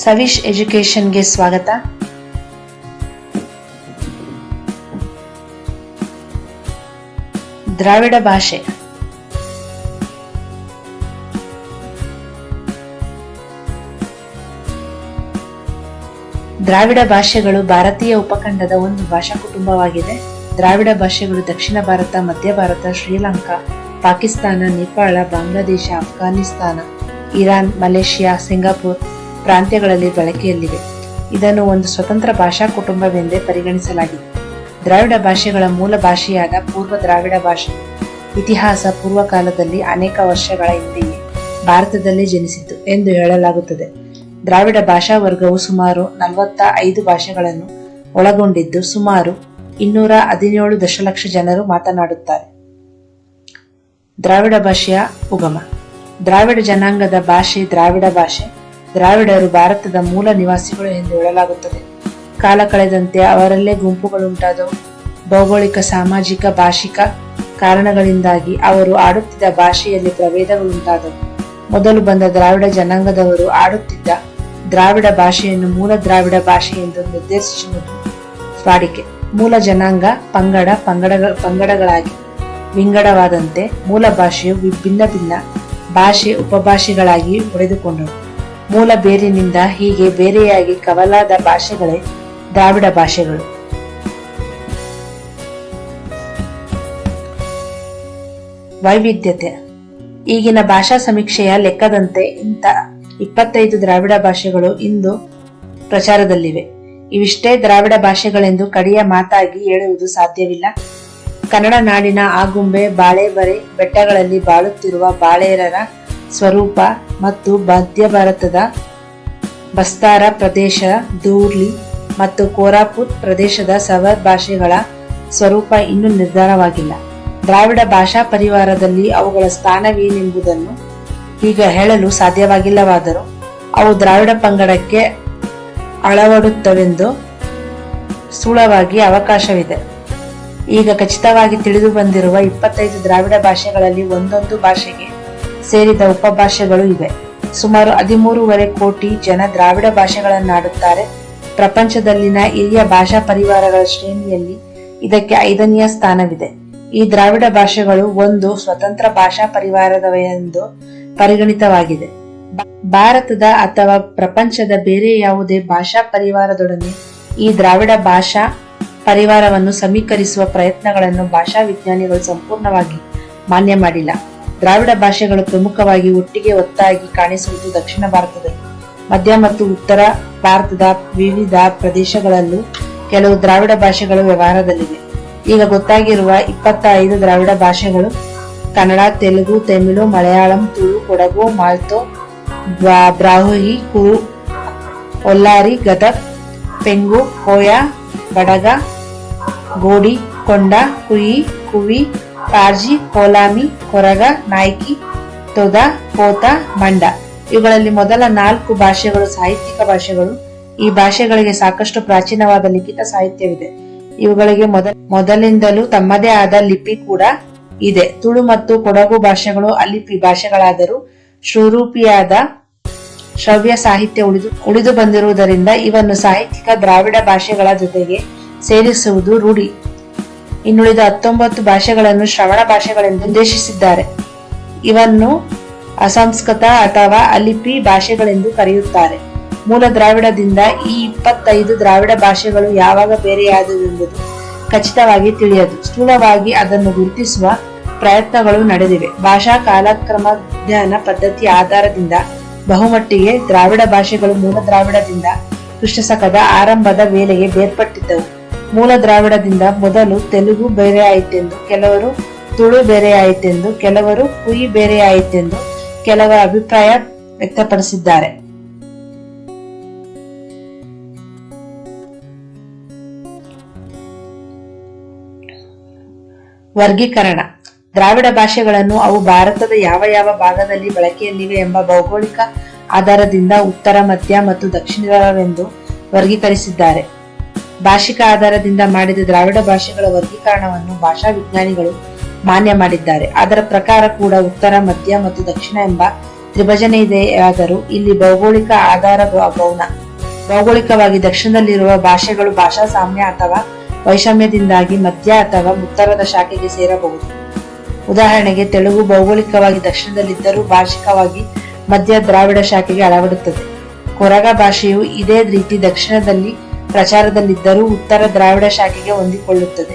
ಸವಿಶ್ ಎಜುಕೇಶನ್ಗೆ ಸ್ವಾಗತ. ದ್ರಾವಿಡ ಭಾಷೆ. ದ್ರಾವಿಡ ಭಾಷೆಗಳು ಭಾರತೀಯ ಉಪಖಂಡದ ಒಂದು ಭಾಷಾ ಕುಟುಂಬವಾಗಿದೆ. ದ್ರಾವಿಡ ಭಾಷೆಗಳು ದಕ್ಷಿಣ ಭಾರತ, ಮಧ್ಯ Bharat, Sri Lanka, Pakistan, Nepal, Bangladesh, Afghanistan, Iran, Malaysia, Singapore ಪ್ರಾಂತ್ಯಗಳಲ್ಲಿ ಬಳಕೆಯಲ್ಲಿವೆ. ಇದನ್ನು ಒಂದು ಸ್ವತಂತ್ರ ಭಾಷಾ ಕುಟುಂಬವೆಂದೇ ಪರಿಗಣಿಸಲಾಗಿದೆ. ದ್ರಾವಿಡ ಭಾಷೆಗಳ ಮೂಲ ಭಾಷೆಯಾದ ಪೂರ್ವ ದ್ರಾವಿಡ ಭಾಷೆ ಇತಿಹಾಸ ಪೂರ್ವಕಾಲದಲ್ಲಿ ಅನೇಕ ವರ್ಷಗಳ ಹಿಂದೆಯೇ ಭಾರತದಲ್ಲಿ ಜನಿಸಿತು ಎಂದು ಹೇಳಲಾಗುತ್ತದೆ. ದ್ರಾವಿಡ ಭಾಷಾ ವರ್ಗವು ಸುಮಾರು 45 ಭಾಷೆಗಳನ್ನು ಒಳಗೊಂಡಿದ್ದು ಸುಮಾರು 217 ದಶಲಕ್ಷ ಜನರು ಮಾತನಾಡುತ್ತಾರೆ. ದ್ರಾವಿಡ ಭಾಷೆಯ ಉಗಮ. ದ್ರಾವಿಡ ಜನಾಂಗದ ಭಾಷೆ ದ್ರಾವಿಡ ಭಾಷೆ. ದ್ರಾವಿಡರು ಭಾರತದ ಮೂಲ ನಿವಾಸಿಗಳು ಎಂದು ಹೇಳಲಾಗುತ್ತದೆ. ಕಾಲ ಕಳೆದಂತೆ ಅವರಲ್ಲೇ ಗುಂಪುಗಳುಂಟಾದವು. ಭೌಗೋಳಿಕ, ಸಾಮಾಜಿಕ, ಭಾಷಿಕ ಕಾರಣಗಳಿಂದಾಗಿ ಅವರು ಆಡುತ್ತಿದ್ದ ಭಾಷೆಯಲ್ಲಿ ಪ್ರಭೇದಗಳುಂಟಾದವು. ಮೊದಲು ಬಂದ ದ್ರಾವಿಡ ಜನಾಂಗದವರು ಆಡುತ್ತಿದ್ದ ದ್ರಾವಿಡ ಭಾಷೆಯನ್ನು ಮೂಲ ದ್ರಾವಿಡ ಭಾಷೆ ಎಂದು ನಿರ್ದೇಶಿಸುವುದು ವಾಡಿಕೆ. ಮೂಲ ಜನಾಂಗ ಪಂಗಡಗಳಾಗಿ ವಿಂಗಡವಾದಂತೆ ಮೂಲ ಭಾಷೆಯು ಭಿನ್ನ ಭಿನ್ನ ಭಾಷೆ ಉಪಭಾಷೆಗಳಾಗಿ ಒಡೆದುಕೊಂಡವು. ಮೂಲ ಬೇರಿನಿಂದ ಹೀಗೆ ಬೇರೆಯಾಗಿ ಕವಲಾದ ಭಾಷೆಗಳೇ ದ್ರಾವಿಡ ಭಾಷೆಗಳು. ವೈವಿಧ್ಯತೆ. ಈಗಿನ ಭಾಷಾ ಸಮೀಕ್ಷೆಯ ಲೆಕ್ಕದಂತೆ ಇಂಥ 25 ದ್ರಾವಿಡ ಭಾಷೆಗಳು ಇಂದು ಪ್ರಚಾರದಲ್ಲಿವೆ. ಇವಿಷ್ಟೇ ದ್ರಾವಿಡ ಭಾಷೆಗಳೆಂದು ಕಡೆಯ ಮಾತಾಗಿ ಹೇಳುವುದು ಸಾಧ್ಯವಿಲ್ಲ. ಕನ್ನಡ ನಾಡಿನ ಆಗುಂಬೆ, ಬಾಳೆಬರೆ ಬೆಟ್ಟಗಳಲ್ಲಿ ಬಾಳುತ್ತಿರುವ ಬಾಳೇರರ ಸ್ವರೂಪ ಮತ್ತು ಮಧ್ಯ ಭಾರತದ ಬಸ್ತಾರ ಪ್ರದೇಶ, ಧೂರ್ಲಿ ಮತ್ತು ಕೋರಾಪುಟ್ ಪ್ರದೇಶದ ಸವರ್ ಭಾಷೆಗಳ ಸ್ವರೂಪ ಇನ್ನೂ ನಿರ್ಧಾರವಾಗಿಲ್ಲ. ದ್ರಾವಿಡ ಭಾಷಾ ಪರಿವಾರದಲ್ಲಿ ಅವುಗಳ ಸ್ಥಾನವೇನೆಂಬುದನ್ನು ಈಗ ಹೇಳಲು ಸಾಧ್ಯವಾಗಿಲ್ಲವಾದರೂ ಅವು ದ್ರಾವಿಡ ಪಂಗಡಕ್ಕೆ ಅಳವಡುತ್ತವೆಂದು ಸ್ಥೂಲವಾಗಿ ಅವಕಾಶವಿದೆ. ಈಗ ಖಚಿತವಾಗಿ ತಿಳಿದು ಬಂದಿರುವ 25 ದ್ರಾವಿಡ ಭಾಷೆಗಳಲ್ಲಿ ಒಂದೊಂದು ಭಾಷೆಗೆ ಸೇರಿದ ಉಪಭಾಷೆಗಳು ಇವೆ. ಸುಮಾರು 13.5 ಕೋಟಿ ಜನ ದ್ರಾವಿಡ ಭಾಷೆಗಳನ್ನಾಡುತ್ತಾರೆ. ಪ್ರಪಂಚದಲ್ಲಿನ ಹಿರಿಯ ಭಾಷಾ ಪರಿವಾರಗಳ ಶ್ರೇಣಿಯಲ್ಲಿ ಇದಕ್ಕೆ 5ನೇ ಸ್ಥಾನವಿದೆ. ಈ ದ್ರಾವಿಡ ಭಾಷೆಗಳು ಒಂದು ಸ್ವತಂತ್ರ ಭಾಷಾ ಪರಿವಾರದವೆಂದು ಪರಿಗಣಿತವಾಗಿದೆ. ಭಾರತದ ಅಥವಾ ಪ್ರಪಂಚದ ಬೇರೆ ಯಾವುದೇ ಭಾಷಾ ಪರಿವಾರದೊಡನೆ ಈ ದ್ರಾವಿಡ ಭಾಷಾ ಪರಿವಾರವನ್ನು ಸಮೀಕರಿಸುವ ಪ್ರಯತ್ನಗಳನ್ನು ಭಾಷಾ ವಿಜ್ಞಾನಿಗಳು ಸಂಪೂರ್ಣವಾಗಿ ಮಾನ್ಯ ಮಾಡಿಲ್ಲ. ದ್ರಾವಿಡ ಭಾಷೆಗಳು ಪ್ರಮುಖವಾಗಿ ಒಟ್ಟಿಗೆ ಒತ್ತಾಗಿ ಕಾಣಿಸುವುದು ದಕ್ಷಿಣ ಭಾರತದಲ್ಲಿ. ಮಧ್ಯ ಮತ್ತು ಉತ್ತರ ಭಾರತದ ವಿವಿಧ ಪ್ರದೇಶಗಳಲ್ಲೂ ಕೆಲವು ದ್ರಾವಿಡ ಭಾಷೆಗಳು ವ್ಯವಹಾರದಲ್ಲಿವೆ. ಈಗ ಗೊತ್ತಾಗಿರುವ 25 ದ್ರಾವಿಡ ಭಾಷೆಗಳು ಕನ್ನಡ, ತೆಲುಗು, ತಮಿಳು, ಮಲಯಾಳಂ, ತುಳು, ಕೊಡಗು, ಮಾಲ್ತೋ, ಬ್ರಾಹ್ಮಿ, ಕುರು, ಒಲ್ಲಾರಿ, ಗದಗ್, ಪೆಂಗು, ಕೋಯ, ಬಡಗ, ಗೋಡಿ, ಕೊಂಡ, ಕುಯಿ, ಕುವಿ, ಪಾರ್ಜಿ, ಕೋಲಾಮಿ, ಕೊರಗ, ನಾಯ್ಕಿ, ತೊದ, ಪೋತ, ಮಂಡ. ಇವುಗಳಲ್ಲಿ ಮೊದಲ 4 ಭಾಷೆಗಳು ಸಾಹಿತ್ಯಿಕ ಭಾಷೆಗಳು. ಈ ಭಾಷೆಗಳಿಗೆ ಸಾಕಷ್ಟು ಪ್ರಾಚೀನವಾದ ಲಿಖಿತ ಸಾಹಿತ್ಯವಿದೆ. ಇವುಗಳಿಗೆ ಮೊದಲಿಂದಲೂ ತಮ್ಮದೇ ಆದ ಲಿಪಿ ಕೂಡ ಇದೆ. ತುಳು ಮತ್ತು ಕೊಡಗು ಭಾಷೆಗಳು ಅಲಿಪಿ ಭಾಷೆಗಳಾದರೂ ಸ್ವರೂಪಿಯಾದ ಶ್ರವ್ಯ ಸಾಹಿತ್ಯ ಉಳಿದು ಬಂದಿರುವುದರಿಂದ ಇವನ್ನು ಸಾಹಿತ್ಯಿಕ ದ್ರಾವಿಡ ಭಾಷೆಗಳ ಜೊತೆಗೆ ಸೇರಿಸುವುದು ರೂಢಿ. ಇನ್ನುಳಿದ 19 ಭಾಷೆಗಳನ್ನು ಶ್ರವಣ ಭಾಷೆಗಳೆಂದು ನಿರ್ದೇಶಿಸಿದ್ದಾರೆ. ಇವನ್ನು ಅಸಂಸ್ಕೃತ ಅಥವಾ ಅಲಿಪಿ ಭಾಷೆಗಳೆಂದು ಕರೆಯುತ್ತಾರೆ. ಮೂಲ ದ್ರಾವಿಡದಿಂದ ಈ 25 ದ್ರಾವಿಡ ಭಾಷೆಗಳು ಯಾವಾಗ ಬೇರೆಯಾದವೆಂಬುದು ಖಚಿತವಾಗಿ ತಿಳಿಯದು. ಸ್ಥೂಲವಾಗಿ ಅದನ್ನು ಗುರುತಿಸುವ ಪ್ರಯತ್ನಗಳು ನಡೆದಿವೆ. ಭಾಷಾ ಕಾಲಕ್ರಮ ಅಧ್ಯಯನ ಪದ್ಧತಿಯ ಆಧಾರದಿಂದ ಬಹುಮಟ್ಟಿಗೆ ದ್ರಾವಿಡ ಭಾಷೆಗಳು ಮೂಲ ದ್ರಾವಿಡದಿಂದ ಕ್ರಿಸ್ತಶಕದ ಆರಂಭದ ವೇಳೆಗೆ ಬೇರ್ಪಟ್ಟಿದ್ದವು. ಮೂಲ ದ್ರಾವಿಡದಿಂದ ಮೊದಲು ತೆಲುಗು ಬೇರೆಯಾಯಿತೆಂದು ಕೆಲವರು, ತುಳು ಬೇರೆಯಾಯಿತೆಂದು ಕೆಲವರು, ಕುಯಿ ಬೇರೆಯಾಯಿತೆಂದು ಕೆಲವರ ಅಭಿಪ್ರಾಯ ವ್ಯಕ್ತಪಡಿಸಿದ್ದಾರೆ. ವರ್ಗೀಕರಣ. ದ್ರಾವಿಡ ಭಾಷೆಗಳನ್ನು ಅವು ಭಾರತದ ಯಾವ ಯಾವ ಭಾಗದಲ್ಲಿ ಬಳಕೆಯಲ್ಲಿವೆ ಎಂಬ ಭೌಗೋಳಿಕ ಆಧಾರದಿಂದ ಉತ್ತರ, ಮಧ್ಯ ಮತ್ತು ದಕ್ಷಿಣವೆಂದು ವರ್ಗೀಕರಿಸಿದ್ದಾರೆ. ಭಾಷಿಕ ಆಧಾರದಿಂದ ಮಾಡಿದ ದ್ರಾವಿಡ ಭಾಷೆಗಳ ವರ್ಗೀಕರಣವನ್ನು ಭಾಷಾ ವಿಜ್ಞಾನಿಗಳು ಮಾನ್ಯ ಮಾಡಿದ್ದಾರೆ. ಅದರ ಪ್ರಕಾರ ಕೂಡ ಉತ್ತರ, ಮಧ್ಯ ಮತ್ತು ದಕ್ಷಿಣ ಎಂಬ ತ್ರಿಭಜನೆ ಇದೆಯಾದರೂ ಇಲ್ಲಿ ಭೌಗೋಳಿಕ ಆಧಾರ ಗೌಣ. ಭೌಗೋಳಿಕವಾಗಿ ದಕ್ಷಿಣದಲ್ಲಿರುವ ಭಾಷೆಗಳು ಭಾಷಾ ಸಾಮ್ಯ ಅಥವಾ ವೈಷಮ್ಯದಿಂದಾಗಿ ಮಧ್ಯ ಅಥವಾ ಉತ್ತರದ ಶಾಖೆಗೆ ಸೇರಬಹುದು. ಉದಾಹರಣೆಗೆ ತೆಲುಗು ಭೌಗೋಳಿಕವಾಗಿ ದಕ್ಷಿಣದಲ್ಲಿದ್ದರೂ ಭಾಷಿಕವಾಗಿ ಮಧ್ಯ ದ್ರಾವಿಡ ಶಾಖೆಗೆ ಅಳವಡುತ್ತದೆ. ಕೊರಗ ಭಾಷೆಯು ಇದೇ ರೀತಿ ದಕ್ಷಿಣದಲ್ಲಿ ಪ್ರಚಾರದಲ್ಲಿದ್ದರೂ ಉತ್ತರ ದ್ರಾವಿಡ ಶಾಖೆಗೆ ಹೊಂದಿಕೊಳ್ಳುತ್ತದೆ.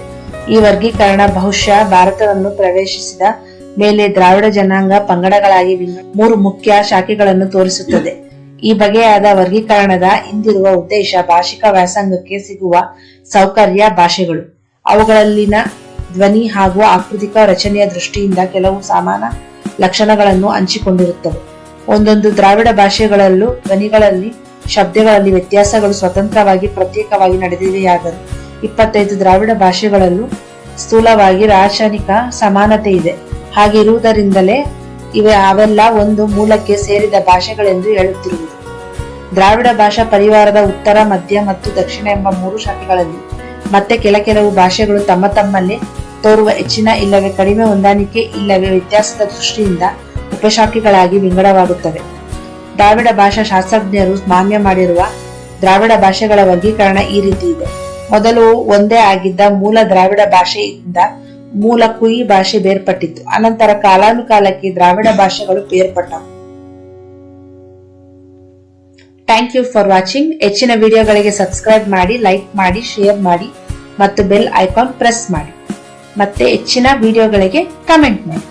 ಈ ವರ್ಗೀಕರಣ ಬಹುಶಃ ಭಾರತವನ್ನು ಪ್ರವೇಶಿಸಿದ ಮೇಲೆ ದ್ರಾವಿಡ ಜನಾಂಗ ಪಂಗಡಗಳಾಗಿ 3 ಮುಖ್ಯ ಶಾಖೆಗಳನ್ನು ತೋರಿಸುತ್ತದೆ. ಈ ಬಗೆಯಾದ ವರ್ಗೀಕರಣದ ಹಿಂದಿರುವ ಉದ್ದೇಶ ಭಾಷಿಕ ವ್ಯಾಸಂಗಕ್ಕೆ ಸಿಗುವ ಸೌಕರ್ಯ. ಭಾಷೆಗಳು ಅವುಗಳಲ್ಲಿನ ಧ್ವನಿ ಹಾಗೂ ಆಕೃತಿಕ ರಚನೆಯ ದೃಷ್ಟಿಯಿಂದ ಕೆಲವು ಸಮಾನ ಲಕ್ಷಣಗಳನ್ನು ಹಂಚಿಕೊಂಡಿರುತ್ತವೆ. ಒಂದೊಂದು ದ್ರಾವಿಡ ಭಾಷೆಗಳಲ್ಲೂ ಧ್ವನಿಗಳಲ್ಲಿ ಶಬ್ದಗಳಲ್ಲಿ ವ್ಯತ್ಯಾಸಗಳು ಸ್ವತಂತ್ರವಾಗಿ ಪ್ರತ್ಯೇಕವಾಗಿ ನಡೆದಿವೆಯಾದರೂ 25 ದ್ರಾವಿಡ ಭಾಷೆಗಳಲ್ಲೂ ಸ್ಥೂಲವಾಗಿ ರಾಚನಿಕ ಸಮಾನತೆ ಇದೆ. ಹಾಗಿರುವುದರಿಂದಲೇ ಅವೆಲ್ಲ ಒಂದು ಮೂಲಕ್ಕೆ ಸೇರಿದ ಭಾಷೆಗಳೆಂದು ಹೇಳುತ್ತಿರುವುದು. ದ್ರಾವಿಡ ಭಾಷಾ ಪರಿವಾರದ ಉತ್ತರ, ಮಧ್ಯ ಮತ್ತು ದಕ್ಷಿಣ ಎಂಬ 3 ಶಾಖೆಗಳಲ್ಲಿ ಮತ್ತೆ ಕೆಲವು ಭಾಷೆಗಳು ತಮ್ಮಲ್ಲೇ ತೋರುವ ಹೆಚ್ಚಿನ ಇಲ್ಲವೇ ಕಡಿಮೆ ಹೊಂದಾಣಿಕೆ ಇಲ್ಲವೇ ವ್ಯತ್ಯಾಸದ ದೃಷ್ಟಿಯಿಂದ ಉಪಶಾಖೆಗಳಾಗಿ ವಿಂಗಡವಾಗುತ್ತವೆ. ದ್ರಾವಿಡ ಭಾಷಾ ಶಾಸ್ತ್ರಜ್ಞರು ಮಾನ್ಯ ಮಾಡಿರುವ ದ್ರಾವಿಡ ಭಾಷೆಗಳ ವರ್ಗೀಕರಣ ಈ ರೀತಿ ಇದೆ. ಮೊದಲು ಒಂದೇ ಆಗಿದ್ದ ಮೂಲ ದ್ರಾವಿಡ ಭಾಷೆಯಿಂದ ಮೂಲ ಕುಯಿ ಭಾಷೆ ಬೇರ್ಪಟ್ಟಿತು. ಅನಂತರ ಕಾಲಾನುಕಾಲಕ್ಕೆ ದ್ರಾವಿಡ ಭಾಷೆಗಳು ಬೇರ್ಪಟ್ಟವು. Thank you for watching. ಹೆಚ್ಚಿನ ವಿಡಿಯೋಗಳಿಗೆ ಸಬ್ಸ್ಕ್ರೈಬ್ ಮಾಡಿ, ಲೈಕ್ ಮಾಡಿ, ಶೇರ್ ಮಾಡಿ ಮತ್ತು ಬೆಲ್ ಐಕಾನ್ ಪ್ರೆಸ್ ಮಾಡಿ. ಮತ್ತೆ ಹೆಚ್ಚಿನ ವಿಡಿಯೋಗಳಿಗೆ ಕಮೆಂಟ್ ಮಾಡಿ.